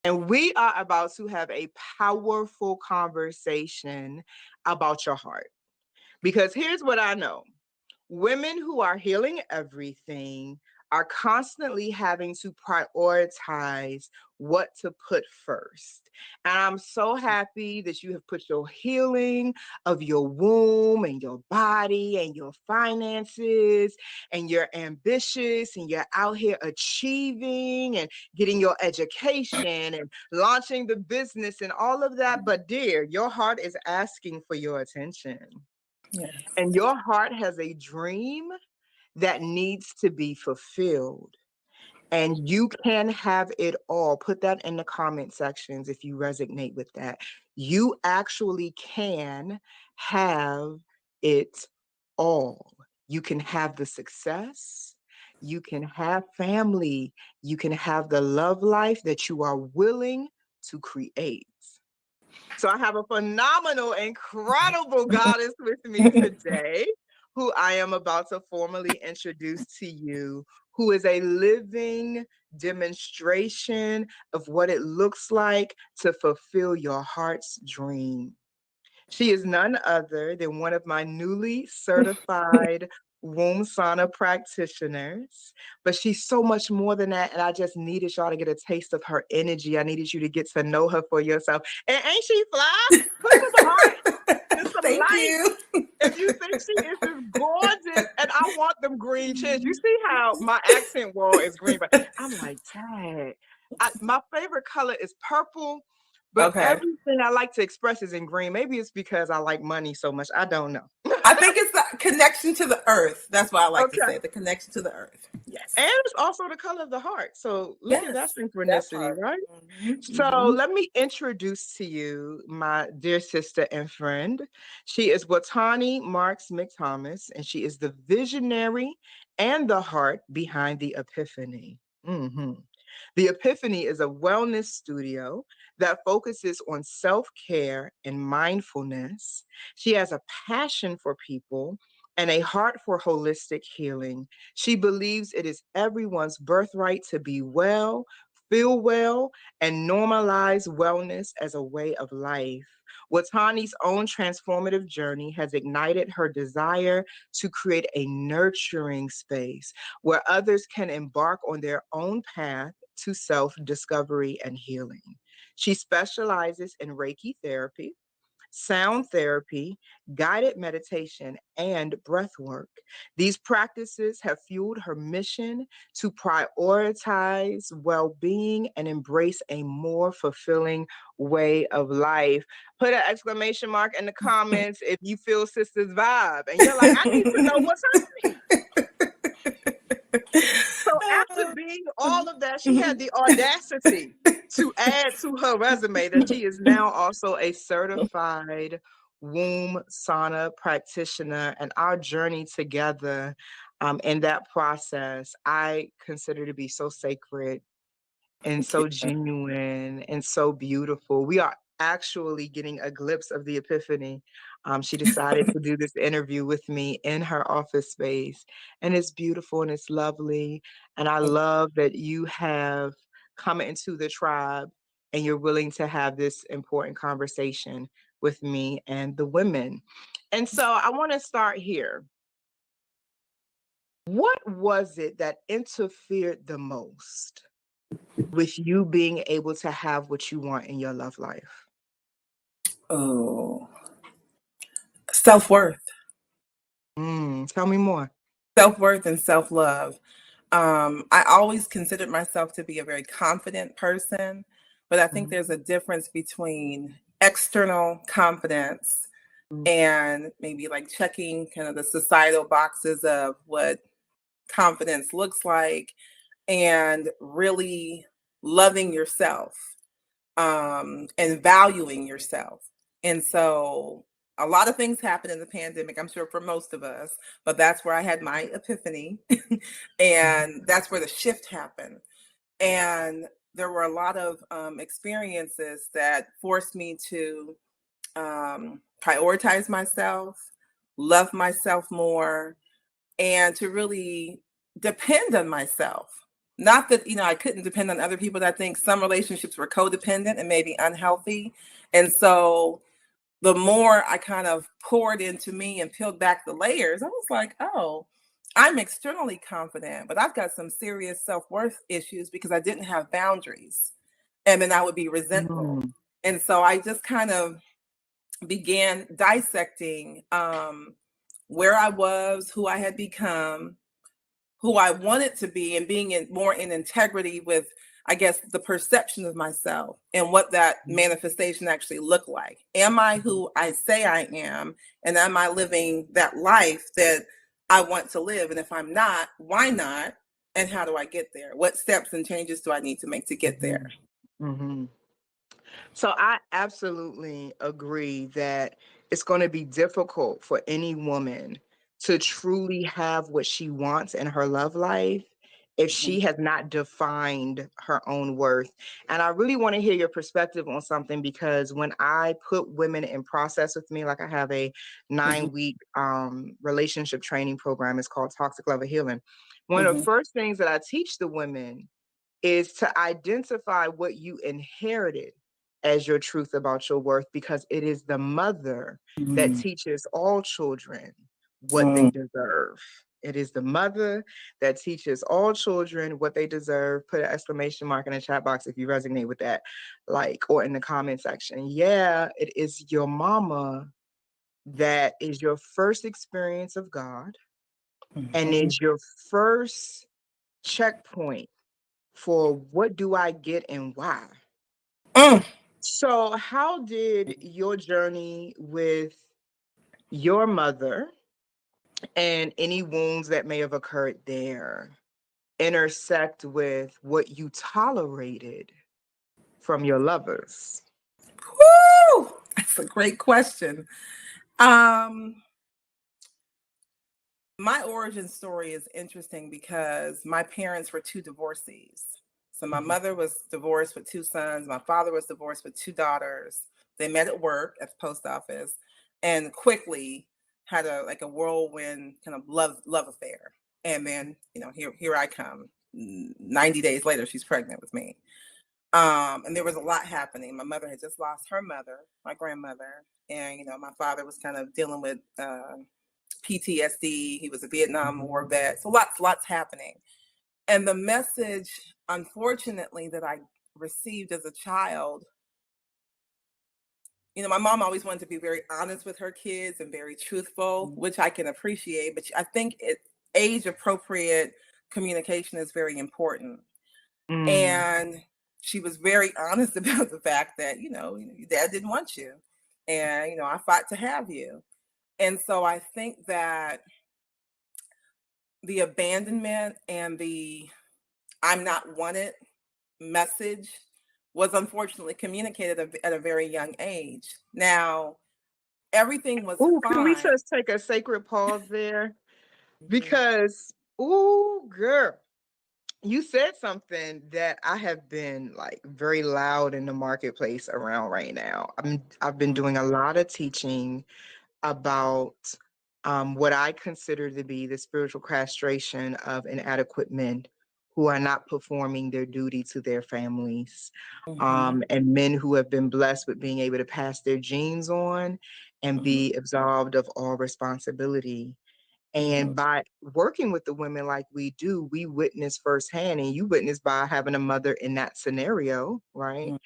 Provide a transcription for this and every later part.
And we are about to have a powerful conversation about your heart. Because here's what I know: women who are healing everything are constantly having to prioritize what to put first. And I'm so happy that you have put your healing of your womb and your body and your finances, and you're ambitious and you're out here achieving and getting your education and launching the business and all of that. But dear, your heart is asking for your attention. Yes. And your heart has a dream that needs to be fulfilled. And you can have it all. Put that in the comment sections if you resonate with that. You actually can have it all. You can have the success. You can have family. You can have the love life that you are willing to create. So I have a phenomenal, incredible goddess with me today, who I am about to formally introduce to you, who is a living demonstration of what it looks like to fulfill your heart's dream. She is none other than one of my newly certified womb sauna practitioners, but she's so much more than that. And I just needed y'all to get a taste of her energy. I needed you to get to know her for yourself. And ain't she fly? Put some heart and some Thank light you. if you think she is just gorgeous. And I want them green chins. You see how my accent wall is green, but I'm like, dang. My favorite color is purple, but Okay. everything I like to express is in green. Maybe it's because I like money so much. I don't know. I think it's the connection to the earth. That's what I like to Okay. say, the connection to the earth. Yes. And it's also the color of the heart. So look at that Yes. That synchronicity, part. right? Mm-hmm. So Mm-hmm. let me introduce to you my dear sister and friend. She is Watani Marks-McThomas, and she is the visionary and the heart behind the Epiphany. Mhm. The Epiphany is a wellness studio that focuses on self care and mindfulness. She has a passion for people and a heart for holistic healing. She believes it is everyone's birthright to be well, feel well, and normalize wellness as a way of life. Watani's own transformative journey has ignited her desire to create a nurturing space where others can embark on their own path to self discovery and healing. She specializes in Reiki therapy, sound therapy, guided meditation, and breath work. These practices have fueled her mission to prioritize well being and embrace a more fulfilling way of life. Put an exclamation mark in the comments if you feel sister's vibe and you're like, I need to know what's happening. So after being all of that, she had the audacity to add to her resume that she is now also a certified womb sauna practitioner. And our journey together in that process, I consider to be so sacred and Thank you. so genuine and so beautiful. We are actually getting a glimpse of the Epiphany. She decided to do this interview with me in her office space, and it's beautiful and it's lovely. And I love that you have come into the tribe and you're willing to have this important conversation with me and the women. And so I want to start here. What was it that interfered the most with you being able to have what you want in your love life? Oh, self-worth. Tell me more. Self-worth and self-love. I always considered myself to be a very confident person, but I think Mhm. there's a difference between external confidence Mm. and maybe like checking kind of the societal boxes of what confidence looks like and really loving yourself and valuing yourself. And so a lot of things happened in the pandemic, I'm sure for most of us, but that's where I had my epiphany. And that's where the shift happened. And there were a lot of experiences that forced me to prioritize myself, love myself more, and to really depend on myself, not that, I couldn't depend on other people, but I think some relationships were codependent and maybe unhealthy. And so the more I kind of poured into me and peeled back the layers, I was like, oh, I'm externally confident, but I've got some serious self-worth issues because I didn't have boundaries. And then I would be resentful. Mm. And so I just kind of began dissecting where I was, who I had become, who I wanted to be, and being more in integrity with, I guess, the perception of myself and what that manifestation actually looked like. Am I who I say I am? And am I living that life that I want to live? And if I'm not, why not? And how do I get there? What steps and changes do I need to make to get there? Mm-hmm. So I absolutely agree that it's going to be difficult for any woman to truly have what she wants in her love life if she has not defined her own worth. And I really want to hear your perspective on something, because when I put women in process with me, like I have a 9-week relationship training program, it's called Toxic Love Healing. One of the first things that I teach the women is to identify what you inherited as your truth about your worth, because it is the mother that teaches all children what they deserve. It is the mother that teaches all children what they deserve. Put an exclamation mark in the chat box if you resonate with that, or in the comment section. Yeah, it is your mama that is your first experience of God and is your first checkpoint for what do I get and why. So how did your journey with your mother and any wounds that may have occurred there intersect with what you tolerated from your lovers? Woo! That's a great question. My origin story is interesting because my parents were two divorcees. So my mother was divorced with 2 sons. My father was divorced with 2 daughters. They met at work at the post office and quickly had a whirlwind kind of love affair. And then, here I come. 90 days later, she's pregnant with me. And there was a lot happening. My mother had just lost her mother, my grandmother. And, my father was kind of dealing with PTSD. He was a Vietnam War vet. So lots happening. And the message, unfortunately, that I received as a child, my mom always wanted to be very honest with her kids and very truthful, which I can appreciate. But I think age appropriate communication is very important. And she was very honest about the fact that, your dad didn't want you. And, I fought to have you. And so I think that the abandonment and the I'm not wanted message was unfortunately communicated at a very young age. Now, everything was Can we fine. just take a sacred pause there? Because, girl, you said something that I have been very loud in the marketplace around right now. I've been doing a lot of teaching about what I consider to be the spiritual castration of inadequate men who are not performing their duty to their families, and men who have been blessed with being able to pass their genes on and be absolved of all responsibility. And by working with the women like we do, we witness firsthand, and you witness by having a mother in that scenario, right?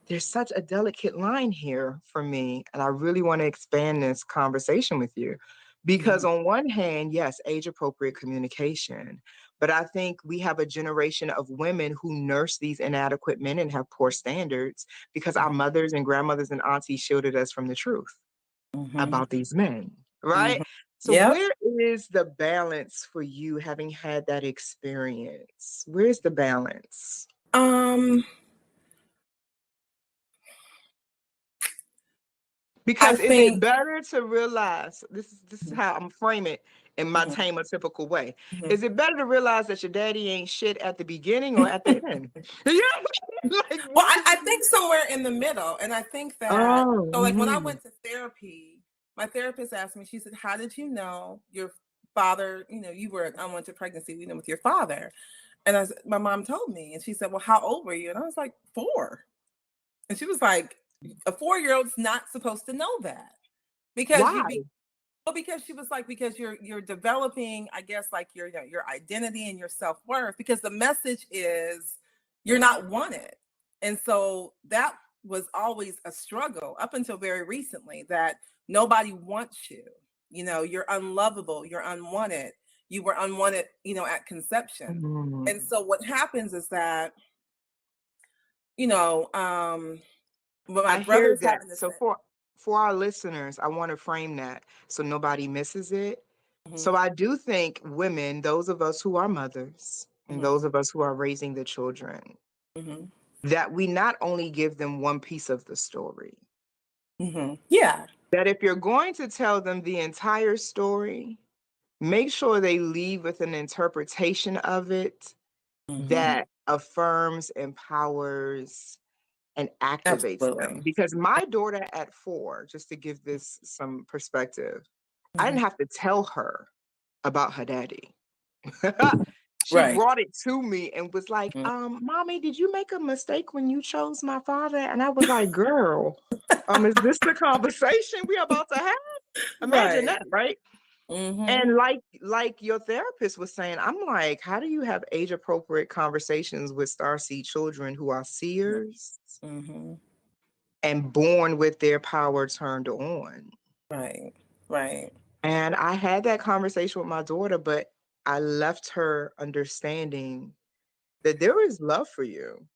There's such a delicate line here for me, and I really want to expand this conversation with you. Because on one hand, yes, age-appropriate communication, but I think we have a generation of women who nurse these inadequate men and have poor standards because our mothers and grandmothers and aunties shielded us from the truth about these men, right? So where is the balance for you, having had that experience? Where's the balance? Because is it better to realize, this is how I'm framing it in my tamer typical way. Is it better to realize that your daddy ain't shit at the beginning or at the end? Well, I think somewhere in the middle. And I think that, so when I went to therapy, my therapist asked me, she said, how did you know your father, you were an unwanted pregnancy, with your father. And my mom told me, and she said, well, how old were you? And I was like, 4. And she was like, a 4-year-old's not supposed to know that because Why? because she was like, because you're developing, I guess, like your identity and your self-worth, because the message is you're not wanted. And so that was always a struggle up until very recently, that nobody wants you. You're unlovable, you're unwanted. You were unwanted, at conception. And so what happens is that, when my I hear brother's that. having this. So for our listeners, I want to frame that so nobody misses it. So Mhm, I do think women, those of us who are mothers and mhm, those of us who are raising the children, mhm, that we not only give them one piece of the story, yeah. that if you're going to tell them the entire story, make sure they leave with an interpretation of it Mhm. that affirms, empowers, and activates them. Absolutely. Because my daughter at 4, just to give this some perspective, I Mhm. didn't have to tell her about her daddy. She Right. brought it to me and was like, Mm. Mommy, did you make a mistake when you chose my father? And I was like, girl, is this the conversation we about to have? Imagine Right. that, right? Mhm. And like your therapist was saying, I'm like, how do you have age appropriate conversations with starseed children who are seers Mhm. and born with their power turned on? Right. Right. And I had that conversation with my daughter, but I left her understanding that there is love for you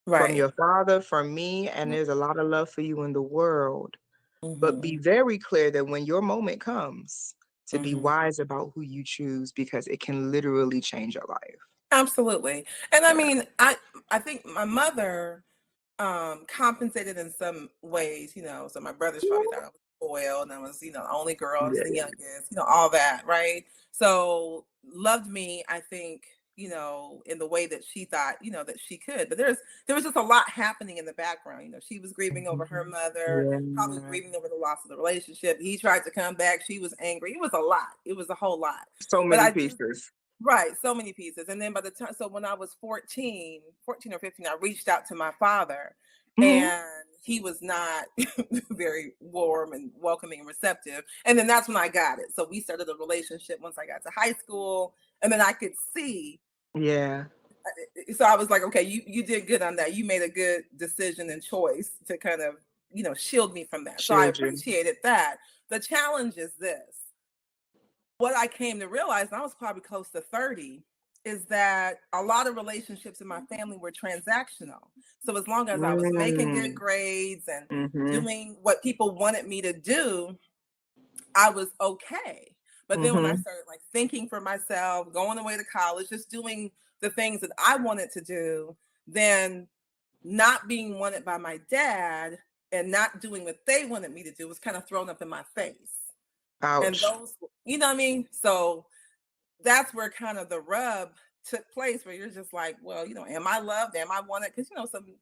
from Right. your father, from me, and there's a lot of love for you in the world. But be Mhm. very clear that when your moment comes, to be Mhm. wise about who you choose, because it can literally change your life. Absolutely. And I Yeah. mean, I think my mother compensated in some ways, so my brothers probably thought I was spoiled and I was, the only girl, I was the Yeah. youngest, all that, right? So loved me, I think, in the way that she thought, that she could. But there was just a lot happening in the background. She was grieving over her Mhm. mother, probably Yeah. grieving over the loss of the relationship. He tried to come back, she was angry. It was a lot. It was a whole lot. So But many I do. pieces. Right, so many pieces. And then by the time, so when I was 14 or 15, I reached out to my father, Mhm. and he was not very warm and welcoming and receptive. And then that's when I got it. So we started a relationship once I got to high school, and then I could see. Yeah. So I was like, okay, you did good on that. You made a good decision and choice to kind of, shield me from that. So I Shield you. appreciated that. The challenge is this. What I came to realize, and I was probably close to 30, is that a lot of relationships in my family were transactional. So as long as I was making good Mm. grades and Mhm. doing what people wanted me to do, I was okay. But then when I Mhm. started like thinking for myself, going away to college, just doing the things that I wanted to do, then not being wanted by my dad and not doing what they wanted me to do was kind of thrown up in my face. And Ouch. those, you know what I mean? So that's where kind of the rub took place, where you're just like, well, am I loved? Am I wanted? Because some,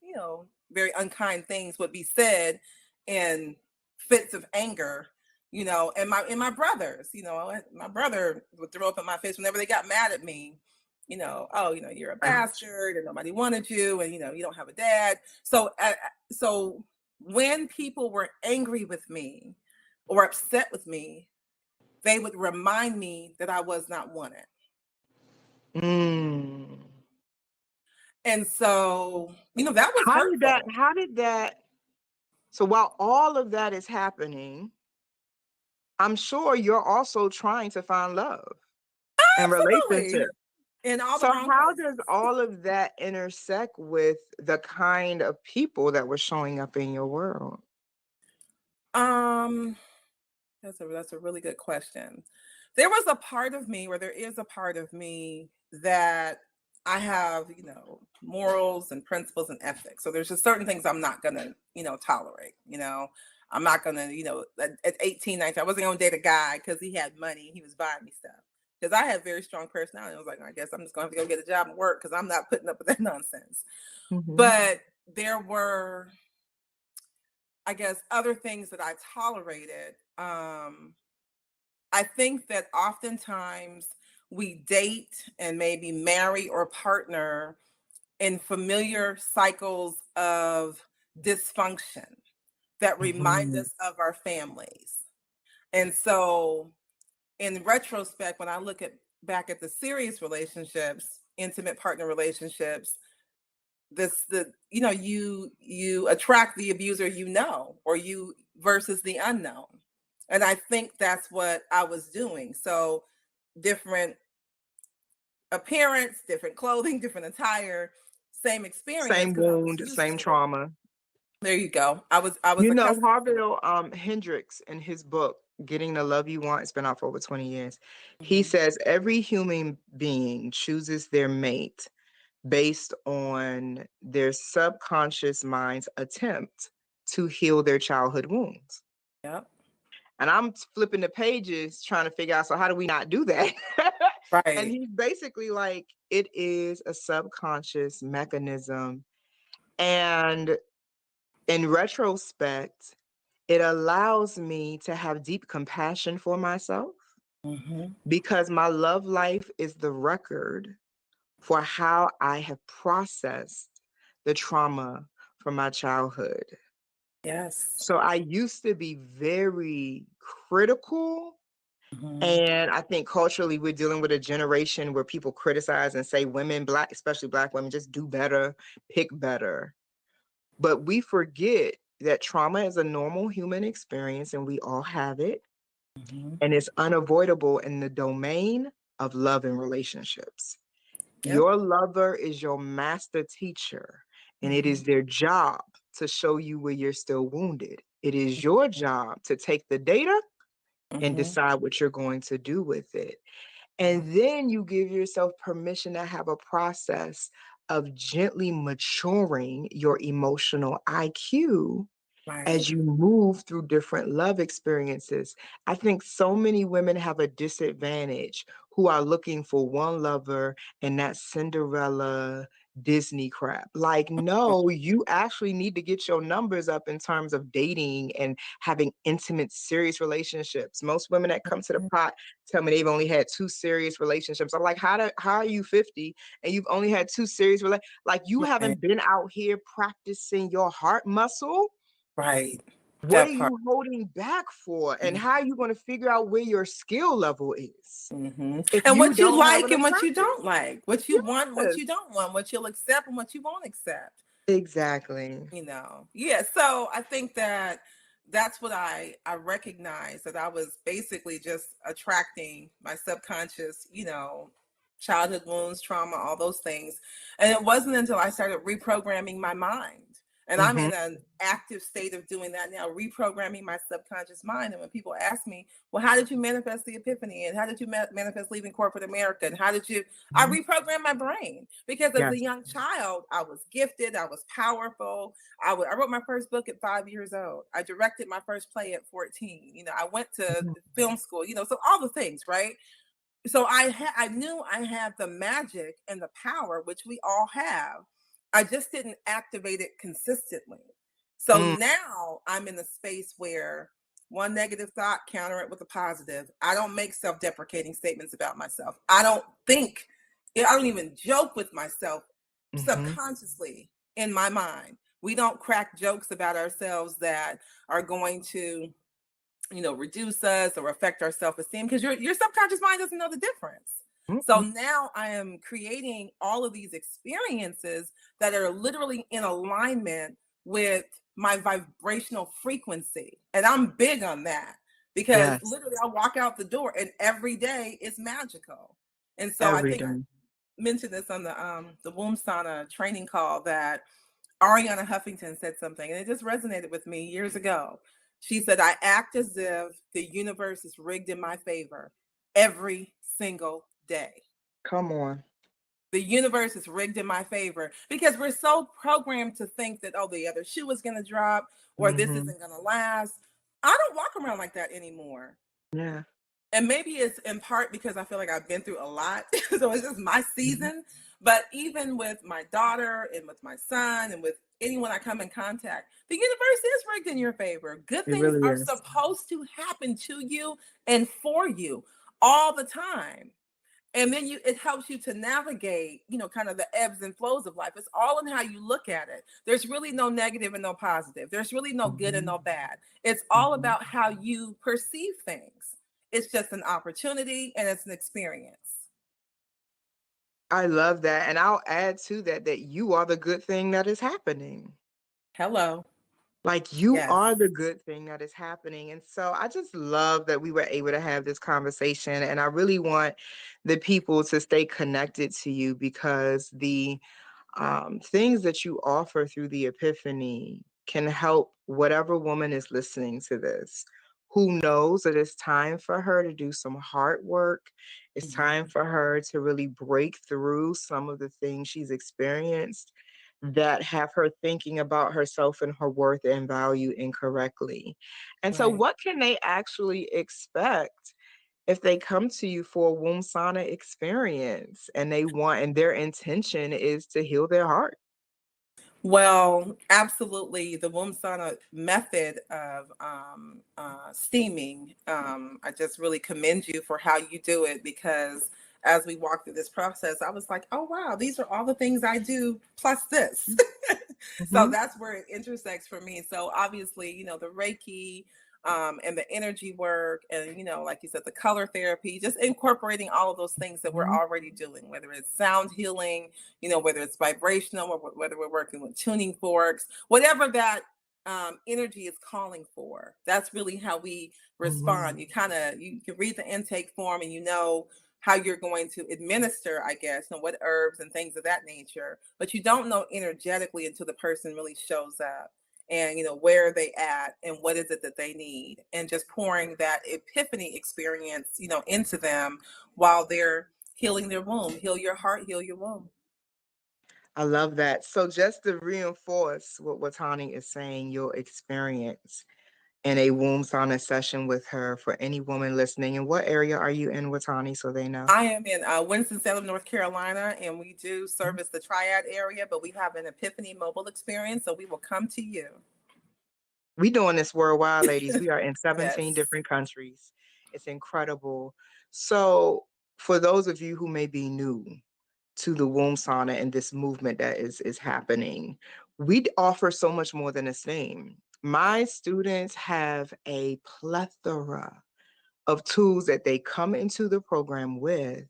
very unkind things would be said in fits of anger, and my brothers, my brother would throw up in my face whenever they got mad at me. Oh, you're a Ouch. bastard, and nobody wanted you, and you don't have a dad. So when people were angry with me or upset with me, they would remind me that I was not wanted. Mm. And so, that was hurtful. How did that so while all of that is happening, I'm sure you're also trying to find love and Absolutely. relationship. In all the So wrong how places. does all of that intersect with the kind of people that were showing up in your world? Um, that's a really good question. There was a part of me, or there is a part of me, that I have, morals and principles and ethics. So there's just certain things I'm not gonna, tolerate. I'm not gonna, at 18, 19, I wasn't gonna date a guy because he had money, he was buying me stuff. Because I had very strong personality. I was like, I guess I'm just gonna have to go get a job and work because I'm not putting up with that nonsense. Mhm. But there were, I guess, other things that I tolerated. I think that oftentimes we date and maybe marry or partner in familiar cycles of dysfunction that remind Mhm. us of our families. And so, in retrospect, when I look at back at the serious relationships, intimate partner relationships, you attract the abuser, or you versus the unknown. And I think that's what I was doing. So different appearance, different clothing, different attire, same experience Same because I was wound, used same to it. trauma. There you go. I was accustomed to it. Harville Hendricks, in his book, Getting the Love You Want, it's been out for over 20 years. He Mhm. says every human being chooses their mate based on their subconscious mind's attempt to heal their childhood wounds. Yep. And I'm flipping the pages trying to figure out, so how do we not do that? And Right. he's basically like, it is a subconscious mechanism. And in retrospect, it allows me to have deep compassion for myself Hmm. because my love life is the record for how I have processed the trauma from my childhood. Yes. So I used to be very critical. Hmm. And I think culturally, we're dealing with a generation where people criticize and say women, Black, especially Black women, just do better, pick better. But we forget that trauma is a normal human experience and we all have it. Hmm. And it's unavoidable in the domain of love and relationships. Yep. Your lover is your master teacher, and it Hmm. is their job to show you where you're still wounded. It is your job to take the data and Hmm. decide what you're going to do with it. And then you give yourself permission to have a process of gently maturing your emotional IQ Right. as you move through different love experiences. I think so many women have a disadvantage who are looking for one lover and that Cinderella Disney crap. Like, no, you actually need to get your numbers up in terms of dating and having intimate, serious relationships. Most women that come to the Mhm. pot tell me they've only had 2 serious relationships. I'm like, how are you 50 and you've only had 2 serious like you Right. haven't been out here practicing your heart muscle? Right. What are That part. you holding back for? And how are you going to figure out where your skill level is Mm-hmm. if And you what you don't have like an and what you apprentice? don't like, what you want, and what Yes, you don't want, what you'll accept and what you won't accept. exactly. Yeah, so I think that that's what I recognized, that I was basically just attracting my subconscious, childhood wounds, trauma, all those things. And it wasn't until I started reprogramming my mind, and I'm Hmm. in an active state of doing that now, reprogramming my subconscious mind. And when people ask me, well, how did you manifest the epiphany, and how did you manifest leaving corporate America, and how did you, I reprogrammed my brain, because as a Yes. young child I was gifted, I was powerful. I wrote my first book at 5 years old. I directed my first play at 14. I went to Mhm. film school, so all the things, right? So I knew I had the magic and the power, which we all have. I just didn't activate it consistently. So Mm, now I'm in a space where one negative thought, counter it with a positive. I don't make self-deprecating statements about myself. I don't even joke with myself mhm. subconsciously in my mind. We don't crack jokes about ourselves that are going to, reduce us or affect our self-esteem, because your subconscious mind doesn't know the difference. So Mm-mm. now I am creating all of these experiences that are literally in alignment with my vibrational frequency. And I'm big on that, because Yes, literally I walk out the door and every day is magical. And so I every think I day. mentioned this on the womb sauna training call, that Ariana Huffington said something, and it just resonated with me years ago. She said, I act as if the universe is rigged in my favor every single day. Come on. The universe is rigged in my favor, because we're so programmed to think that, oh, the other shoe is going to drop, or this Hmm. isn't going to last. I don't walk around like that anymore. Yeah. And maybe it's in part because I feel like I've been through a lot. So it's just my Mhm. season. But even with my daughter and with my son and with anyone I come in contact, the universe is worked in your favor. Good It things really are is. supposed to happen to you and for you all the time. And then it helps you to navigate, kind of the ebbs and flows of life. It's all in how you look at it. There's really no negative and no positive. There's really no good and no bad. It's all about how you perceive things. It's just an opportunity and it's an experience. I love that. And I'll add to that that you are the good thing that is happening. Hello. Like you Yes. are the good thing that is happening. And so I just love that we were able to have this conversation. And I really want the people to stay connected to you because the things that you offer through the Epiphany can help whatever woman is listening to this who knows that it's time for her to do some hard work. It's time for her to really break through some of the things she's experienced that have her thinking about herself and her worth and value incorrectly. And so, Right. what can they actually expect if they come to you for a womb sauna experience and and their intention is to heal their heart? Well, absolutely. The womb sauna method of steaming, I just really commend you for how you do it because as we walk through this process, I was like, oh, wow, these are all the things I do plus this. So Mhm. that's where it intersects for me. So obviously, the Reiki, and the energy work and like you said, the color therapy, just incorporating all of those things that we're Mhm. already doing, whether it's sound healing, whether it's vibrational or whether we're working with tuning forks, whatever that energy is calling for. That's really how we respond. Mhm. You can read the intake form and how you're going to administer, I guess, and what herbs and things of that nature, but you don't know energetically until the person really shows up and where are they at and what is it that they need, and just pouring that epiphany experience into them while they're healing their womb. Heal your heart, heal your womb. I love that. So just to reinforce what Watani is saying, your experience in a womb sauna session with her for any woman listening. And what area are you in, Watani, so they know? I am in Winston-Salem, North Carolina, and we do service the Triad area, but we have an Epiphany mobile experience, so we will come to you. We doing this worldwide, ladies. We are in 17 Yes. different countries. It's incredible. So for those of you who may be new to the womb sauna and this movement that is happening, we offer so much more than a steam. My students have a plethora of tools that they come into the program with,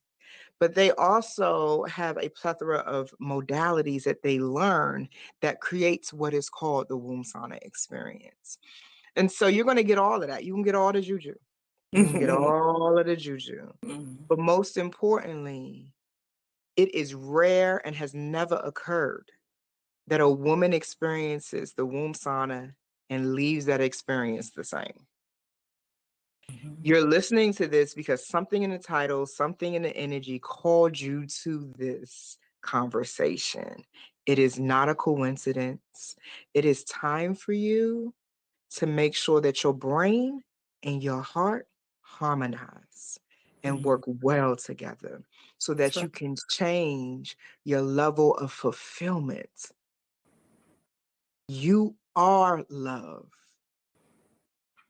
but they also have a plethora of modalities that they learn that creates what is called the womb sauna experience. And so you're going to get all of that. You can get all the juju. You can get all of the juju. But most importantly, it is rare and has never occurred that a woman experiences the womb sauna and leaves that experience the same. You're listening to this because something in the title, something in the energy called you to this conversation. It is not a coincidence. It is time for you to make sure that your brain and your heart harmonize and work well together so That's that right. you can change your level of fulfillment. You are love.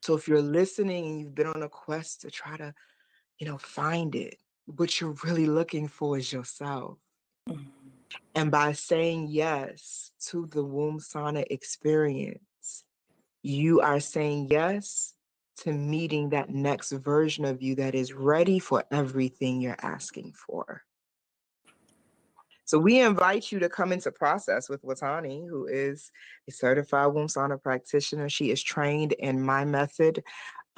So if you're listening and you've been on a quest to try to, find it, what you're really looking for is yourself. And by saying yes to the womb sauna experience, you are saying yes to meeting that next version of you that is ready for everything you're asking for. So we invite you to come into process with Watani, who is a certified womb sauna practitioner. She is trained in my method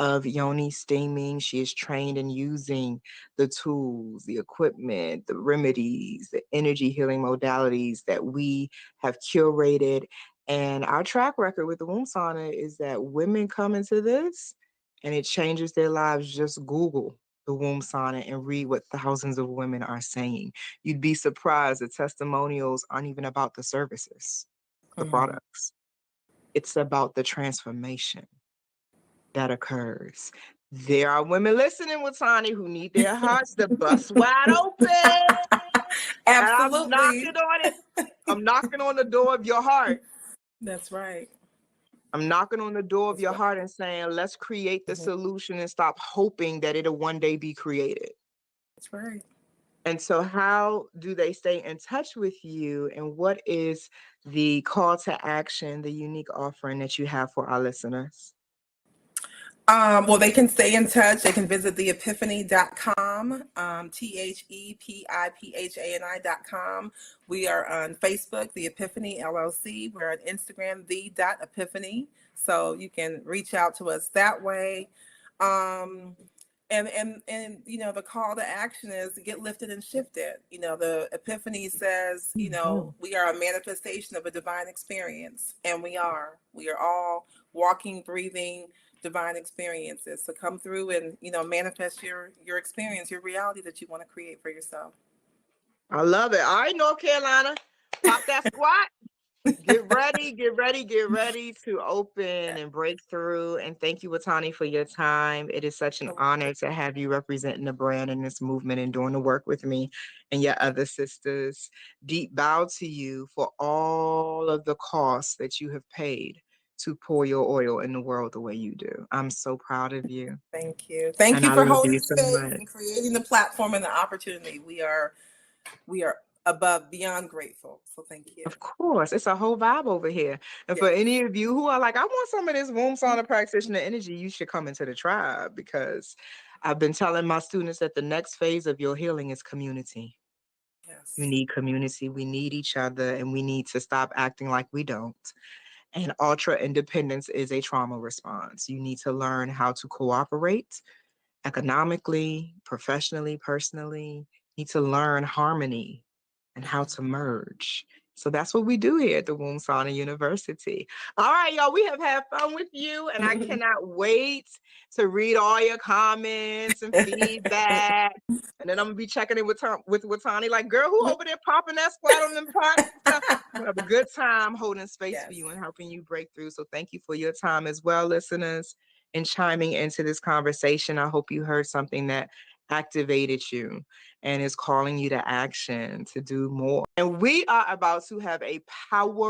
of yoni steaming. She is trained in using the tools, the equipment, the remedies, the energy healing modalities that we have curated. And our track record with the womb sauna is that women come into this and it changes their lives. Just Google the womb sauna and read what thousands of women are saying. You'd be surprised. The testimonials aren't even about the services, the products. It's about the transformation that occurs. There are women listening, Watani, who need their hearts to bust wide open. Absolutely. I'm knocking on it. I'm knocking on the door of your heart. That's right. I'm knocking on the door of your heart and saying, let's create the solution and stop hoping that it'll one day be created. That's right. And so how do they stay in touch with you? And what is the call to action, the unique offering that you have for our listeners? Well, they can stay in touch. They can visit theepiphany.com, TheEpiphani.com. We are on Facebook, The Epiphany LLC. We're on Instagram, the.epiphany. So you can reach out to us that way. And you know, the call to action is to get lifted and shifted. You know, the Epiphany says, you know, we are a manifestation of a divine experience, and we are all walking, breathing divine experiences. So come through and, you know, manifest your experience, your reality that you want to create for yourself. I love it. All right, North Carolina, pop that squat. Get ready to open and break through. And thank you, Watani, for your time. It is such an honor to have you representing the brand in this movement and doing the work with me and your other sisters. Deep bow to you for all of the costs that you have paid to pour your oil in the world the way you do. I'm so proud of you. Thank you. Thank you for holding space and creating the platform and the opportunity. We are above, beyond grateful. So thank you. Of course. It's a whole vibe over here. And for any of you who are like, I want some of this womb sauna practitioner energy, you should come into the tribe, because I've been telling my students that the next phase of your healing is community. Yes. You need community. We need each other, and we need to stop acting like we don't. And ultra independence is a trauma response. You need to learn how to cooperate economically, professionally, personally. You need to learn harmony and how to merge. So that's what we do here at the Womb Sauna University. All right, y'all, we have had fun with you, and I cannot wait to read all your comments and feedback. And then I'm gonna be checking in with Watani, like, girl, who over there popping that squat on them pots? We'll have a good time holding space for you and helping you break through. So thank you for your time as well, listeners, and chiming into this conversation. I hope you heard something that activated you and is calling you to action to do more. And we are about to have a power